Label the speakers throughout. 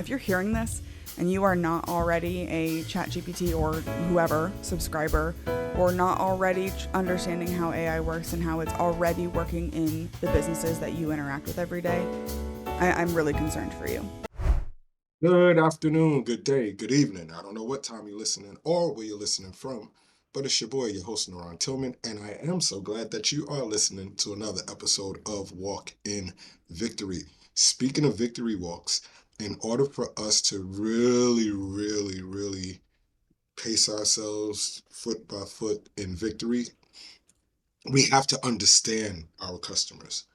Speaker 1: If you're hearing this and you are not already a ChatGPT or whoever subscriber, or not already understanding how AI works and how it's already working in the businesses that you interact with every day, I'm really concerned for you.
Speaker 2: Good afternoon, good day, good evening. I don't know what time you're listening or where you're listening from, but it's your boy, your host, NaRon Tillman, and I am so glad that you are listening to another episode of Walk in Victory. Speaking of victory walks, in order for us to really pace ourselves foot by foot in victory, we have to understand our customers.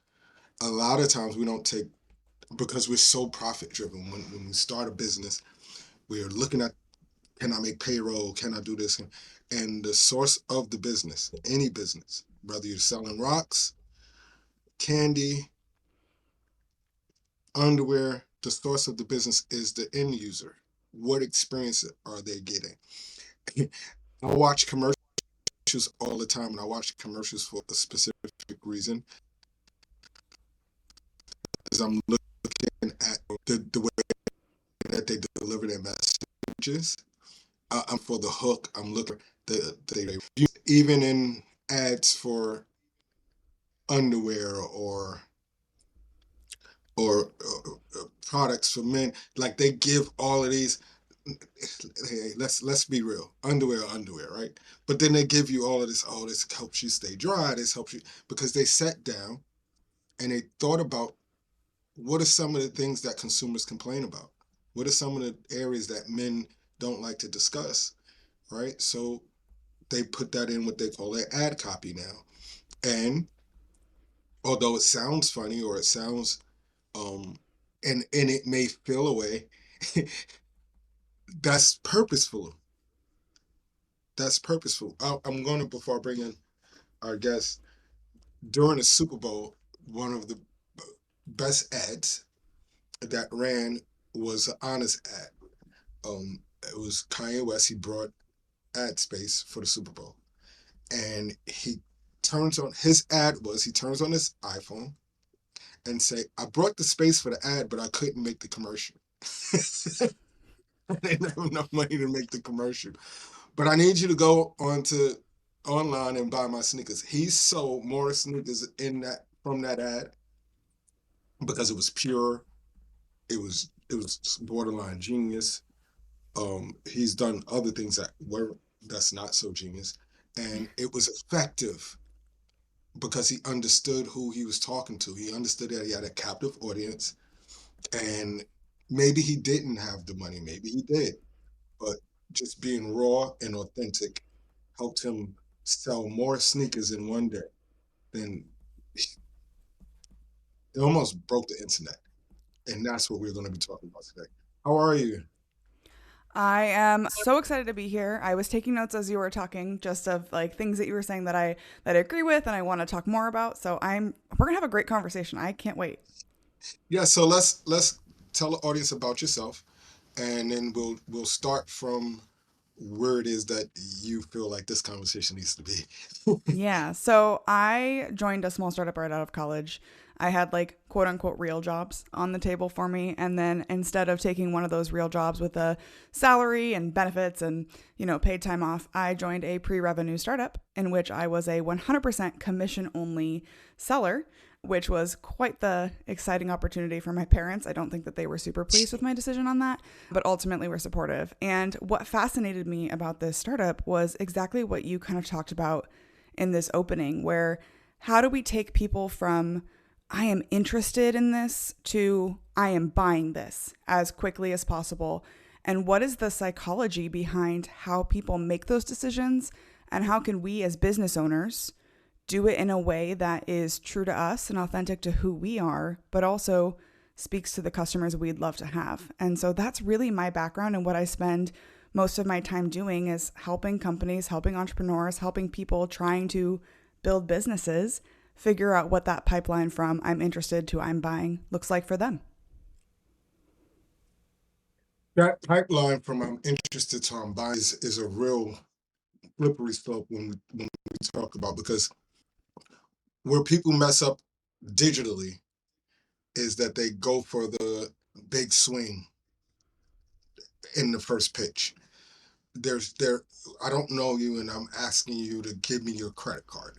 Speaker 2: A lot of times we don't take, because we're so profit driven, when we start a business, we're looking at, can I make payroll? Can I do this? And the source of the business, any business, whether you're selling rocks, candy, underwear, the source of the business is the end user. What experience are they getting? I watch commercials all the time, and I watch commercials for a specific reason, is I'm looking at the way that they deliver their messages. I'm for the hook. I'm looking even in ads for underwear or products for men. Like they give all of these. Hey, let's be real. Underwear, right? But then they give you all of this. Oh, this helps you stay dry. This helps you because they sat down and they thought about what are some of the things that consumers complain about. What are some of the areas that men don't like to discuss, right? So they put that in what they call their ad copy now. And although it sounds funny or it sounds um and it may feel away, that's purposeful. That's purposeful. I'm going to, before I bring in our guest, during the Super Bowl, one of the best ads that ran was an honest ad. It was Kanye West. He brought ad space for the Super Bowl, and he turns on his iPhone and say, I brought the space for the ad, but I couldn't make the commercial. I didn't have enough money to make the commercial. But I need you to go online and buy my sneakers. He sold more sneakers in that from that ad because it was pure. It was borderline genius. He's done other things that's not so genius. And it was effective because he understood who he was talking to. He understood that he had a captive audience, and maybe he didn't have the money, maybe he did, but just being raw and authentic helped him sell more sneakers in one day than it almost broke the internet. And that's what we're going to be talking about today. How are you?
Speaker 1: I am so excited to be here. I was taking notes as you were talking, just of like things that you were saying that I agree with and I want to talk more about. So we're gonna have a great conversation. I can't wait.
Speaker 2: Yeah, so let's tell the audience about yourself, and then we'll start from where it is that you feel like this conversation needs to be.
Speaker 1: Yeah. So I joined a small startup right out of college. I had like quote unquote real jobs on the table for me. And then instead of taking one of those real jobs with a salary and benefits and, paid time off, I joined a pre revenue startup in which I was a 100% commission only seller, which was quite the exciting opportunity for my parents. I don't think that they were super pleased with my decision on that, but ultimately were supportive. And what fascinated me about this startup was exactly what you kind of talked about in this opening, where how do we take people from I am interested in this to I am buying this as quickly as possible? And what is the psychology behind how people make those decisions? And how can we as business owners do it in a way that is true to us and authentic to who we are, but also speaks to the customers we'd love to have? And so that's really my background, and what I spend most of my time doing is helping companies, helping entrepreneurs, helping people trying to build businesses figure out what that pipeline from I'm interested to I'm buying looks like for them.
Speaker 2: That pipeline from I'm interested to I'm buying is a real slippery slope when we talk about, because where people mess up digitally is that they go for the big swing in the first pitch. There, I don't know you, and I'm asking you to give me your credit card.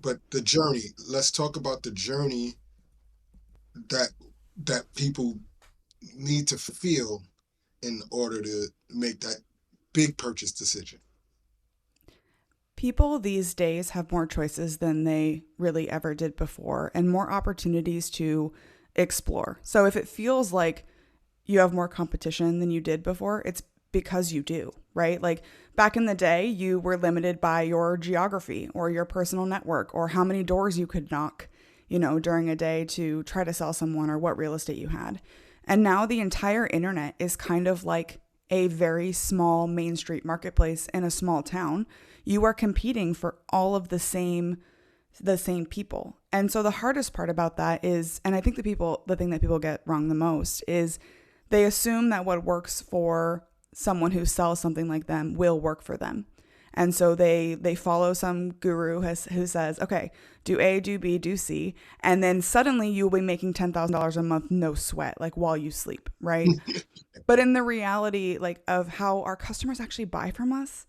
Speaker 2: But the journey. Let's talk about the journey that people need to feel in order to make that big purchase decision.
Speaker 1: People these days have more choices than they really ever did before and more opportunities to explore. So if it feels like you have more competition than you did before, it's because you do, right? Like back in the day, you were limited by your geography or your personal network or how many doors you could knock, during a day to try to sell someone or what real estate you had. And now the entire internet is kind of like a very small Main Street marketplace in a small town. You are competing for all of the same people. And so the hardest part about that is, and I think the thing that people get wrong the most is they assume that what works for someone who sells something like them will work for them. And so they follow some guru who says, okay, do A, do B, do C. And then suddenly you'll be making $10,000 a month, no sweat, like while you sleep, right? But in the reality, like of how our customers actually buy from us,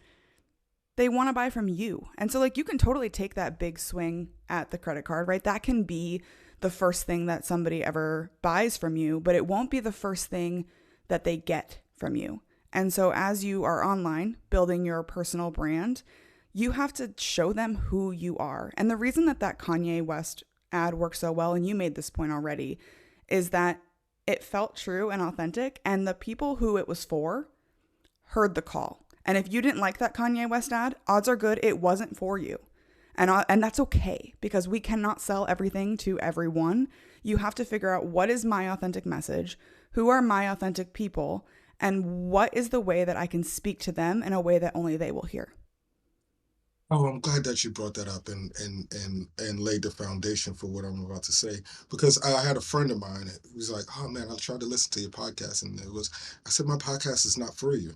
Speaker 1: they want to buy from you. And so like you can totally take that big swing at the credit card, right? That can be the first thing that somebody ever buys from you, but it won't be the first thing that they get from you. And so as you are online building your personal brand, you have to show them who you are. And the reason that Kanye West ad worked so well, and you made this point already, is that it felt true and authentic, and the people who it was for heard the call. And if you didn't like that Kanye West ad, odds are good it wasn't for you. And that's okay, because we cannot sell everything to everyone. You have to figure out, what is my authentic message? Who are my authentic people? And what is the way that I can speak to them in a way that only they will hear?
Speaker 2: Oh, I'm glad that you brought that up and laid the foundation for what I'm about to say. Because I had a friend of mine who was like, "Oh man, I tried to listen to your podcast, and it was." I said, "My podcast is not for you.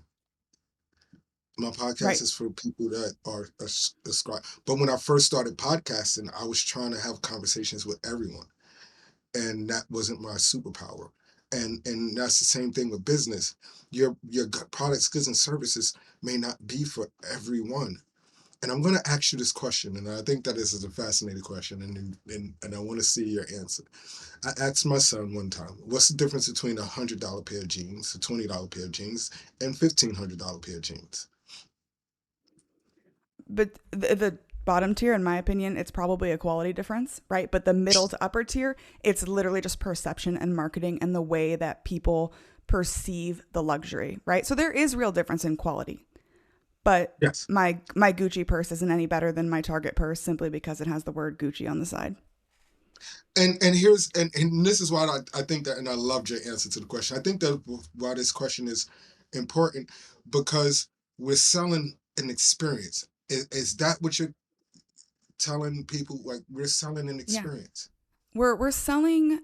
Speaker 2: My podcast
Speaker 1: Right.
Speaker 2: is for people that are ascribed." But when I first started podcasting, I was trying to have conversations with everyone, and that wasn't my superpower. And that's the same thing with business. Your products, goods, and services may not be for everyone. And I'm going to ask you this question, and I think that this is a fascinating question, and I want to see your answer. I asked my son one time, "What's the difference between $100 pair of jeans, a $20 pair of jeans, and $1,500 pair of jeans?"
Speaker 1: But the bottom tier, in my opinion, it's probably a quality difference, right? But the middle to upper tier, it's literally just perception and marketing and the way that people perceive the luxury, right? So there is real difference in quality. But
Speaker 2: Yes.
Speaker 1: my Gucci purse isn't any better than my Target purse simply because it has the word Gucci on the side.
Speaker 2: And here's and this is why I think that, and I loved your answer to the question. I think that why this question is important, because we're selling an experience. Is that what you're telling people? Like, we're selling an
Speaker 1: Yeah.
Speaker 2: experience.
Speaker 1: We're selling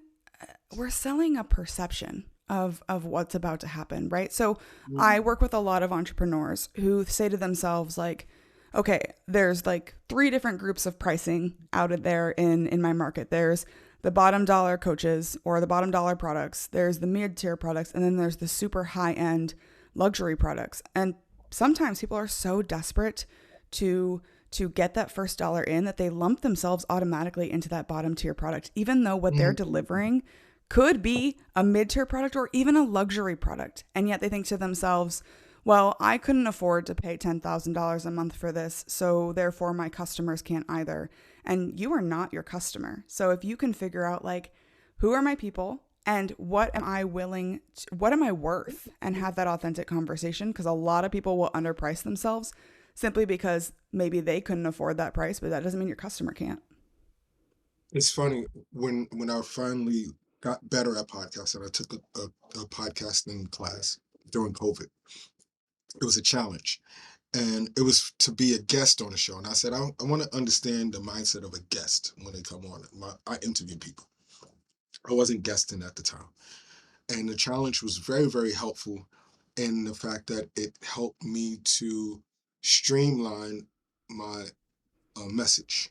Speaker 1: a perception of what's about to happen, right? So I
Speaker 2: Mhm.
Speaker 1: work with a lot of entrepreneurs who say to themselves like, okay, there's like three different groups of pricing out there in my market. There's the bottom dollar coaches or the bottom dollar products, there's the mid-tier products, and then there's the super high-end luxury products. And sometimes people are so desperate to get that first dollar in that they lump themselves automatically into that bottom tier product, even though what they're
Speaker 2: Mhm.
Speaker 1: delivering could be a mid tier product or even a luxury product. And yet they think to themselves, well, I couldn't afford to pay $10,000 a month for this, so therefore my customers can't either. And you are not your customer. So if you can figure out, like, who are my people and what am I worth, and have that authentic conversation, because a lot of people will underprice themselves simply because maybe they couldn't afford that price, but that doesn't mean your customer can't.
Speaker 2: It's funny, when I finally got better at podcasting, I took a podcasting class during COVID. It was a challenge, and it was to be a guest on the show. And I said, I want to understand the mindset of a guest when they come on. I interview people. I wasn't guesting at the time, and the challenge was very, very helpful in the fact that it helped me to streamline my message.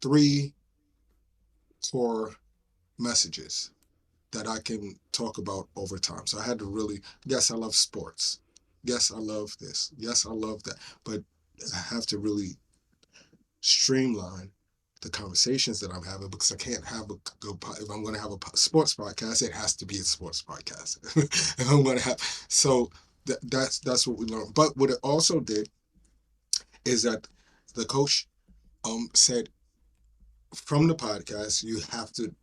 Speaker 2: Three core messages that I can talk about over time. So I had to really, yes, I love sports. Yes, I love this. Yes, I love that. But I have to really streamline the conversations that I'm having, because I can't have if I'm going to have a sports podcast, it has to be a sports podcast. If I'm going to have, so that's what we learned. But what it also did is that the coach said, from the podcast, you have to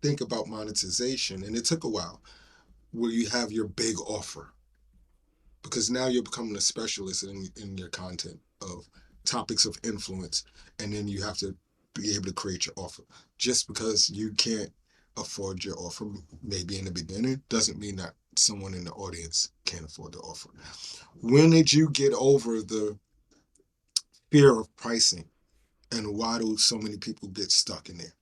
Speaker 2: think about monetization. And it took a while, where you have your big offer, because now you're becoming a specialist in your content of topics of influence. And then you have to be able to create your offer. Just because you can't afford your offer, maybe in the beginning, doesn't mean that someone in the audience can't afford the offer. When did you get over the fear of pricing, and why do so many people get stuck in there?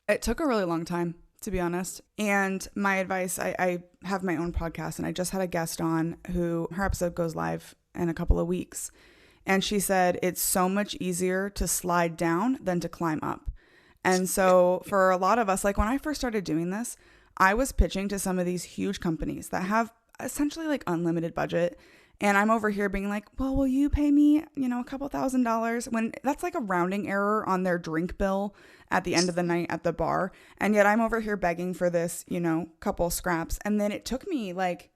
Speaker 1: It took a really long time, to be honest. And my advice, I have my own podcast, and I just had a guest on who, her episode goes live in a couple of weeks. And she said it's so much easier to slide down than to climb up. And so for a lot of us, like when I first started doing this, I was pitching to some of these huge companies that have essentially like unlimited budget. And I'm over here being like, well, will you pay me, a couple $1,000s, when that's like a rounding error on their drink bill at the end of the night at the bar. And yet I'm over here begging for this, couple scraps. And then it took me like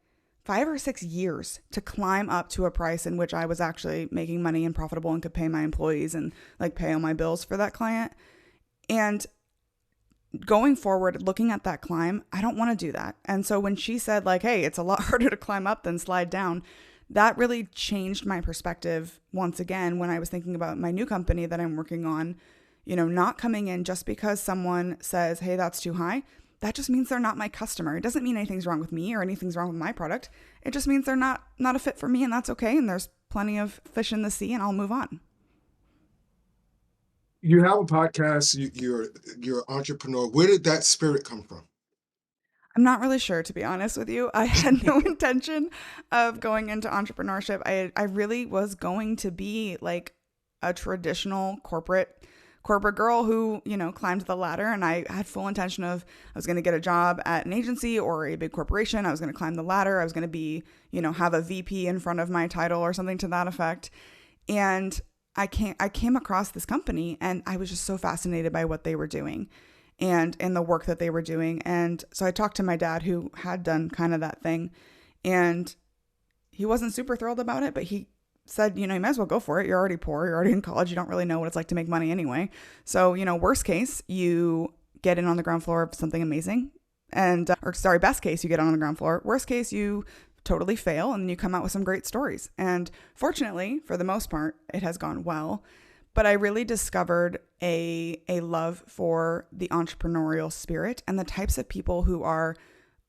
Speaker 1: 5 or 6 years to climb up to a price in which I was actually making money and profitable and could pay my employees and like pay all my bills for that client. And going forward, looking at that climb, I don't want to do that. And so when she said like, hey, it's a lot harder to climb up than slide down, that really changed my perspective once again when I was thinking about my new company that I'm working on, not coming in just because someone says, hey, that's too high. That just means they're not my customer. It doesn't mean anything's wrong with me or anything's wrong with my product. It just means they're not a fit for me, and that's okay. And there's plenty of fish in the sea, and I'll move on.
Speaker 2: You have a podcast. You're an entrepreneur. Where did that spirit come from?
Speaker 1: I'm not really sure, to be honest with you. I had no intention of going into entrepreneurship. I really was going to be like a traditional corporate girl who, climbed the ladder, and I had full intention of, I was going to get a job at an agency or a big corporation. I was going to climb the ladder. I was going to be, have a VP in front of my title or something to that effect. And I came across this company, and I was just so fascinated by what they were doing and the work that they were doing. And so I talked to my dad, who had done kind of that thing, and he wasn't super thrilled about it, but he said, you might as well go for it. You're already poor. You're already in college. You don't really know what it's like to make money anyway. So, worst case, you get in on the ground floor of something amazing. And, best case, you get on the ground floor. Worst case, you totally fail, and then you come out with some great stories. And fortunately, for the most part, it has gone well. But I really discovered a love for the entrepreneurial spirit and the types of people who are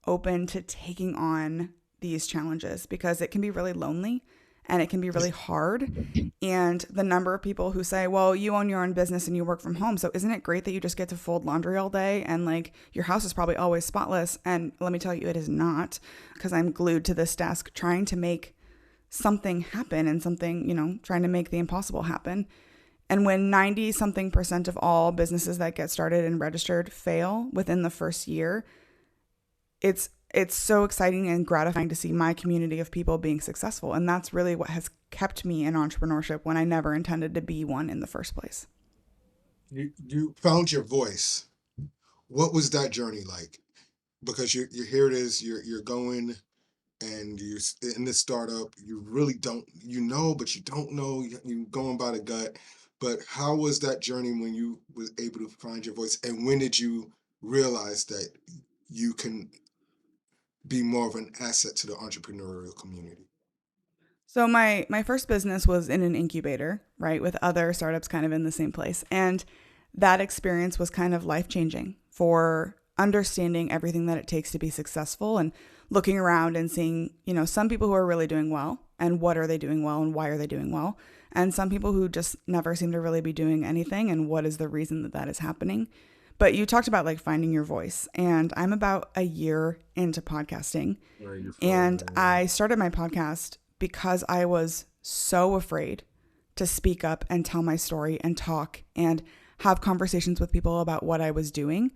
Speaker 1: open to taking on these challenges, because it can be really lonely and it can be really hard. And the number of people who say, well, you own your own business and you work from home, so isn't it great that you just get to fold laundry all day and like your house is probably always spotless? And let me tell you, it is not, because I'm glued to this desk trying to make something happen and something, trying to make the impossible happen. And when 90-something% of all businesses that get started and registered fail within the first year, it's so exciting and gratifying to see my community of people being successful. And that's really what has kept me in entrepreneurship when I never intended to be one in the first place.
Speaker 2: You found your voice. What was that journey like? Because you're here it is, you're going, and you're in this startup. You really don't, but you don't know. You're going by the gut. But how was that journey when you were able to find your voice? And when did you realize that you can be more of an asset to the entrepreneurial community?
Speaker 1: So my first business was in an incubator, right, with other startups kind of in the same place. And that experience was kind of life-changing for understanding everything that it takes to be successful and looking around and seeing, some people who are really doing well and what are they doing well and why are they doing well. And some people who just never seem to really be doing anything, and what is the reason that is happening. But you talked about like finding your voice, and I'm about a year into podcasting. And I started my podcast because I was so afraid to speak up and tell my story and talk and have conversations with people about what I was doing.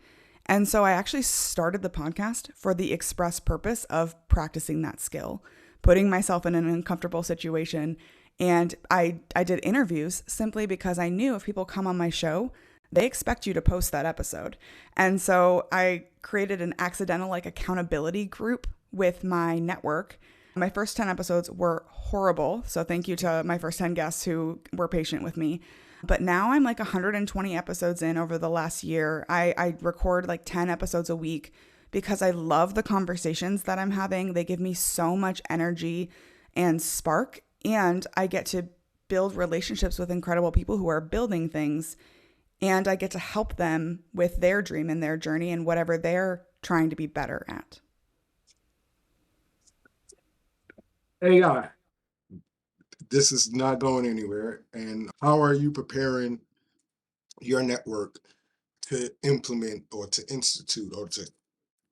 Speaker 1: And so I actually started the podcast for the express purpose of practicing that skill, putting myself in an uncomfortable situation. And I did interviews simply because I knew if people come on my show, they expect you to post that episode. And so I created an accidental like accountability group with my network. My first 10 episodes were horrible. So thank you to my first 10 guests who were patient with me. But now I'm like 120 episodes in over the last year. I record like 10 episodes a week because I love the conversations that I'm having. They give me so much energy and spark. And I get to build relationships with incredible people who are building things. And I get to help them with their dream and their journey and whatever they're trying to be better at.
Speaker 2: AI, this is not going anywhere. And how are you preparing your network to implement or to institute or to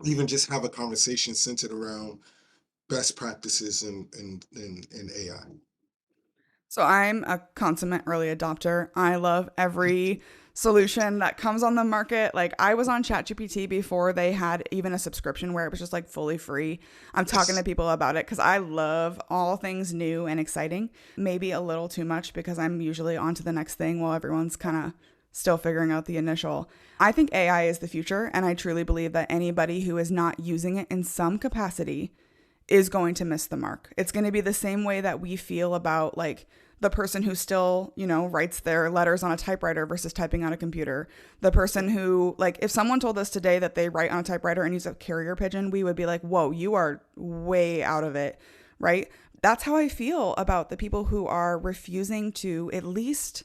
Speaker 2: even just have a conversation centered around best practices in AI?
Speaker 1: So I'm a consummate early adopter. I love every solution that comes on the market. Like I was on ChatGPT before they had even a subscription where it was just like fully free. I'm talking to people about it because I love all things new and exciting. Maybe a little too much because I'm usually on to the next thing while everyone's kind of still figuring out the initial. I think AI is the future, and I truly believe that anybody who is not using it in some capacity is going to miss the mark. It's going to be the same way that we feel about like the person who still, writes their letters on a typewriter versus typing on a computer. The person who, like, if someone told us today that they write on a typewriter and use a carrier pigeon, we would be like, whoa, you are way out of it, right? That's how I feel about the people who are refusing to at least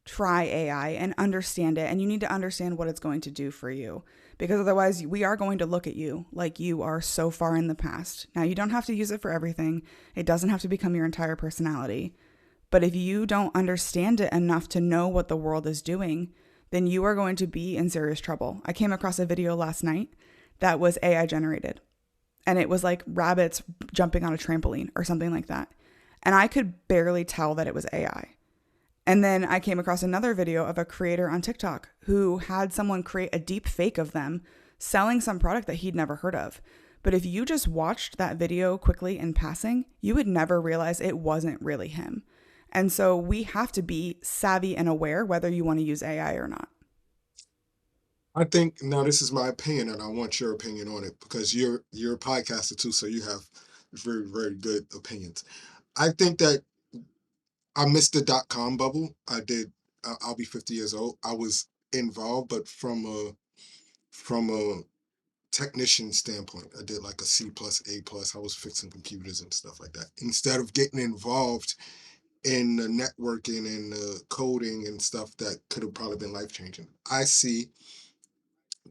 Speaker 1: try AI and understand it. And you need to understand what it's going to do for you, because otherwise we are going to look at you like you are so far in the past. Now, you don't have to use it for everything. It doesn't have to become your entire personality. But if you don't understand it enough to know what the world is doing, then you are going to be in serious trouble. I came across a video last night that was AI generated, and it was like rabbits jumping on a trampoline or something like that. And I could barely tell that it was AI. And then I came across another video of a creator on TikTok who had someone create a deep fake of them selling some product that he'd never heard of. But if you just watched that video quickly in passing, you would never realize it wasn't really him. And so we have to be savvy and aware whether you want to use AI or not.
Speaker 2: I think now this is my opinion, and I want your opinion on it because you're a podcaster too, so you have very very good opinions. I think that I missed the .com bubble. I did. I'll be 50 years old. I was involved, but from a technician standpoint, I did like a C plus, A plus. I was fixing computers and stuff like that. Instead of getting involved in the networking and the coding and stuff that could have probably been life changing. I see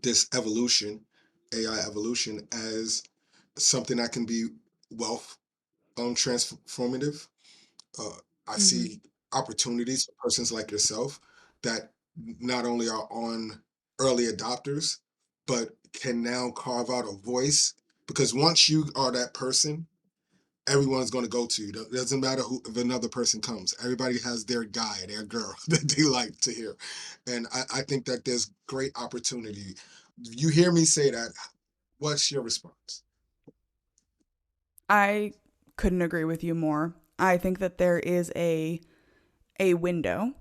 Speaker 2: this evolution, AI evolution, as something that can be wealth transformative. uh, I
Speaker 1: Mm-hmm.
Speaker 2: see opportunities for persons like yourself that not only are on early adopters, but can now carve out a voice. Because once you are that person, everyone's going to go to you. It doesn't matter who if another person comes. Everybody has their guy, their girl that they like to hear, and I think that there's great opportunity. You hear me say that. What's your response?
Speaker 1: I couldn't agree with you more. I think that there is a window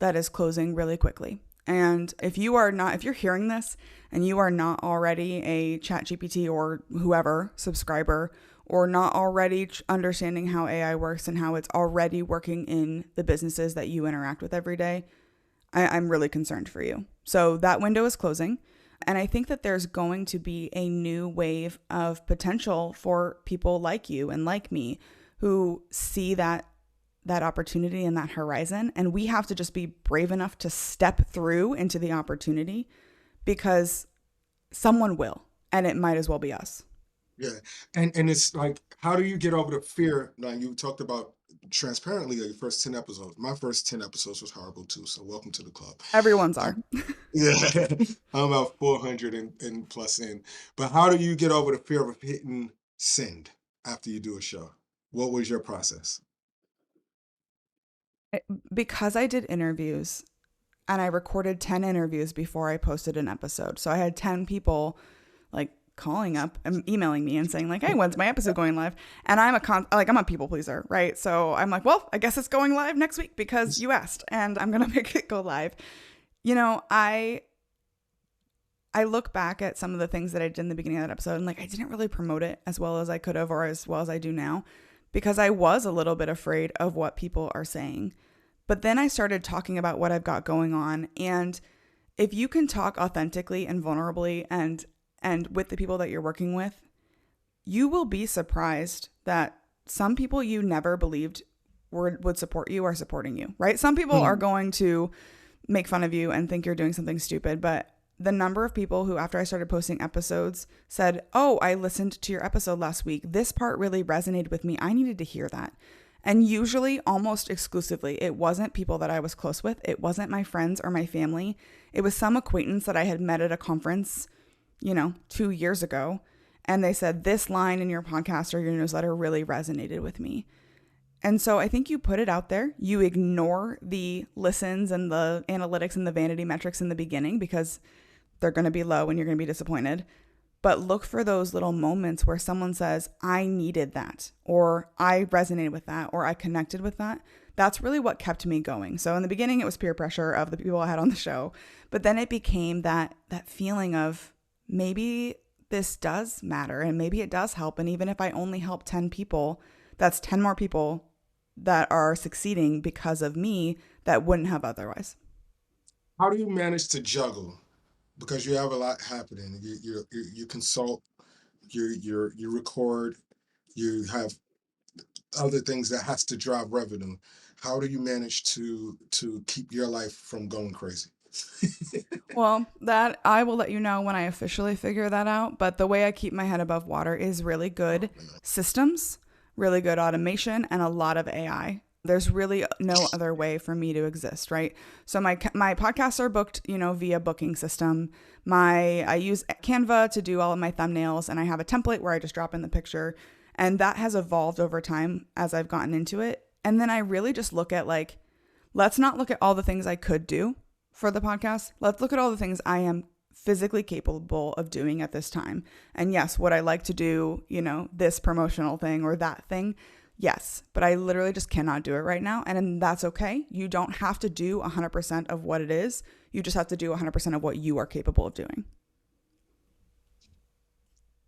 Speaker 1: that is closing really quickly. And if you're hearing this and you are not already a ChatGPT or whoever subscriber, or not already understanding how AI works and how it's already working in the businesses that you interact with every day, I'm really concerned for you. So that window is closing. And I think that there's going to be a new wave of potential for people like you and like me who see that opportunity and that horizon. And we have to just be brave enough to step through into the opportunity, because someone will, and it might as well be us.
Speaker 2: Yeah, and it's like, how do you get over the fear? Now you talked about transparently your first 10 episodes. My first 10 episodes was horrible too. So welcome to the club.
Speaker 1: Everyone's are.
Speaker 2: Yeah, I'm about 400 and plus in. But how do you get over the fear of hitting send after you do a show? What was your process?
Speaker 1: Because I did interviews, and I recorded 10 interviews before I posted an episode. So I had 10 people like calling up and emailing me and saying like, hey, when's my episode going live? And I'm a people pleaser, right? So I'm like, well, I guess it's going live next week because you asked, and I'm going to make it go live. You know, I look back at some of the things that I did in the beginning of that episode, and like I didn't really promote it as well as I could have or as well as I do now, because I was a little bit afraid of what people are saying. But then I started talking about what I've got going on. And if you can talk authentically and vulnerably and with the people that you're working with, you will be surprised that some people you never believed would support you are supporting you, right? Some people are going to make fun of you and think you're doing something stupid, but the number of people who, after I started posting episodes, said, oh, I listened to your episode last week. This part really resonated with me. I needed to hear that. And usually, almost exclusively, it wasn't people that I was close with. It wasn't my friends or my family. It was some acquaintance that I had met at a conference, 2 years ago. And they said, this line in your podcast or your newsletter really resonated with me. And so I think you put it out there. You ignore the listens and the analytics and the vanity metrics in the beginning because they're going to be low and you're going to be disappointed. But look for those little moments where someone says, I needed that, or I resonated with that, or I connected with that. That's really what kept me going. So in the beginning, it was peer pressure of the people I had on the show. But then it became that feeling of maybe this does matter and maybe it does help. And even if I only help 10 people, that's 10 more people that are succeeding because of me that wouldn't have otherwise.
Speaker 2: How do you manage to juggle? Because you have a lot happening. You consult, you record, you have other things that has to drive revenue. How do you manage to keep your life from going crazy?
Speaker 1: Well, that I will let you know when I officially figure that out. But the way I keep my head above water is really good systems, really good automation, and a lot of AI. There's really no other way for me to exist, right? So my podcasts are booked, via booking system. I use Canva to do all of my thumbnails, and I have a template where I just drop in the picture, and that has evolved over time as I've gotten into it. And then I really just look at let's not look at all the things I could do for the podcast. Let's look at all the things I am physically capable of doing at this time. And yes, would I like to do, this promotional thing or that thing? Yes, but I literally just cannot do it right now. And that's okay. You don't have to do 100% of what it is. You just have to do 100% of what you are capable of doing.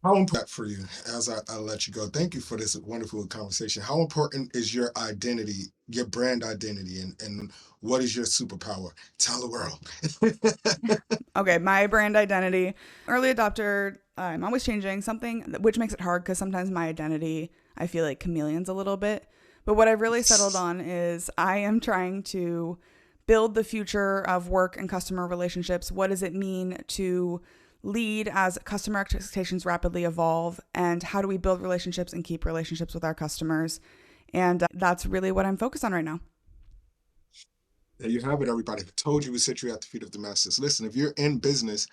Speaker 2: How important for you, as I let you go, thank you for this wonderful conversation. How important is your identity, your brand identity, and what is your superpower? Tell the world.
Speaker 1: Okay, my brand identity, early adopter, I'm always changing something, which makes it hard because sometimes my identity, I feel like chameleons a little bit. But what I've really settled on is I am trying to build the future of work and customer relationships. What does it mean to lead as customer expectations rapidly evolve? And how do we build relationships and keep relationships with our customers? And that's really what I'm focused on right now.
Speaker 2: There you have it, everybody. I told you we sit you at the feet of the masters. Listen, if you're in business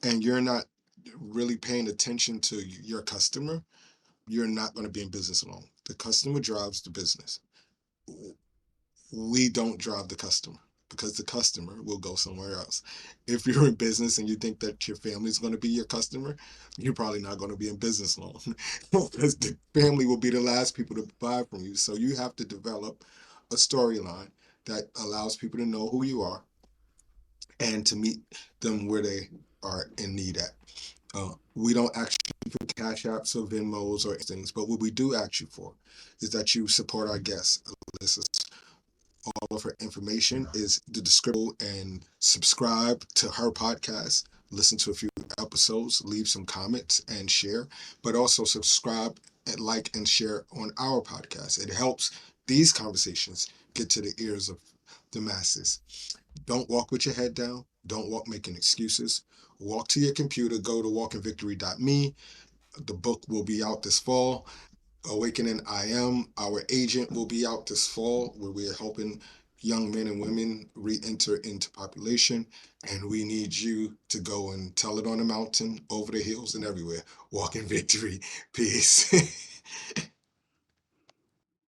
Speaker 2: and you're not really paying attention to your customer, you're not going to be in business long. The customer drives the business. We don't drive the customer because the customer will go somewhere else. If you're in business and you think that your family is going to be your customer, you're probably not going to be in business long because the family will be the last people to buy from you. So you have to develop a storyline that allows people to know who you are and to meet them where they are in need at. We don't ask you for Cash Apps or Venmos or things, but what we do ask you for is that you support our guests. Alyssa's, all of her information is the description, and subscribe to her podcast. Listen to a few episodes, leave some comments and share, but also subscribe and like and share on our podcast. It helps these conversations get to the ears of the masses. Don't walk with your head down. Don't walk making excuses. Walk to your computer, go to walkinvictory.me. The book will be out this fall. Awakening I Am, our agent, will be out this fall, where we are helping young men and women re-enter into population. And we need you to go and tell it on the mountain, over the hills, and everywhere. Walk in victory. Peace.